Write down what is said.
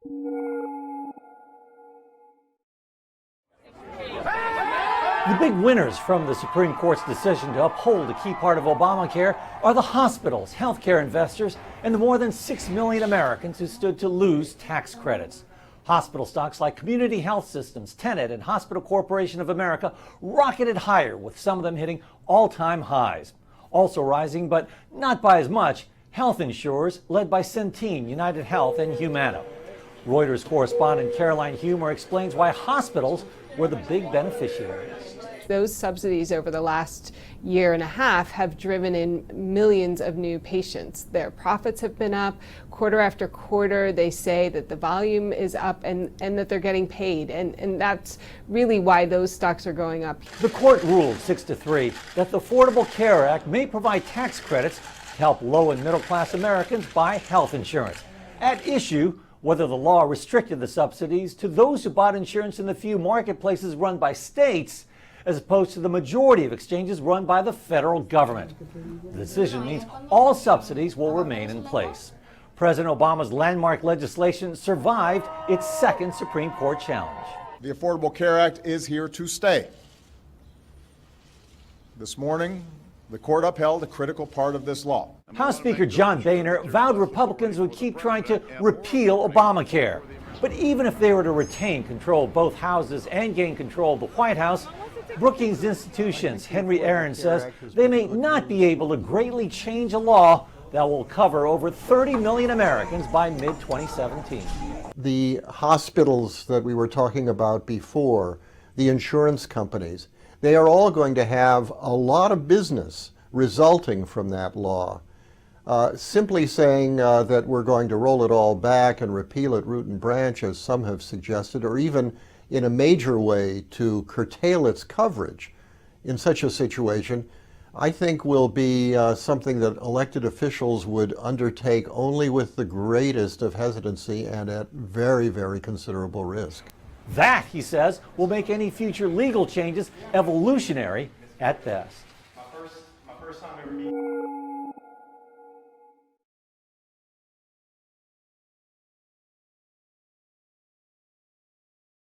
The big winners from the Supreme Court's decision to uphold a key part of Obamacare are the hospitals, healthcare investors, and the more than 6 million Americans who stood to lose tax credits. Hospital stocks like Community Health Systems, Tenet, and Hospital Corporation of America rocketed higher, with some of them hitting all-time highs. Also rising, but not by as much, health insurers led by Centene, United Health, and Humana. Reuters correspondent Caroline Humer explains why hospitals were the big beneficiaries. Those subsidies over the last year and a half have driven in millions of new patients. Their profits have been up quarter after quarter. They say that the volume is up and that they're getting paid. And that's really why those stocks are going up. The court ruled 6-3 that the Affordable Care Act may provide tax credits to help low and middle class Americans buy health insurance. At issue, whether the law restricted the subsidies to those who bought insurance in the few marketplaces run by states, as opposed to the majority of exchanges run by the federal government. The decision means all subsidies will remain in place. President Obama's landmark legislation survived its second Supreme Court challenge. The Affordable Care Act is here to stay. This morning, the court upheld a critical part of this law. House Speaker John Boehner vowed Republicans would keep trying to repeal Obamacare. But even if they were to retain control of both houses and gain control of the White House, Brookings Institution's Henry Aaron says they may not be able to greatly change a law that will cover over 30 million Americans by mid-2017. The hospitals that we were talking about before, the insurance companies, they are all going to have a lot of business resulting from that law. Simply saying that we're going to roll it all back and repeal it root and branch, as some have suggested, or even in a major way to curtail its coverage in such a situation, I think will be something that elected officials would undertake only with the greatest of hesitancy and at very, very considerable risk. That, he says, will make any future legal changes evolutionary at best. My first time ever meeting.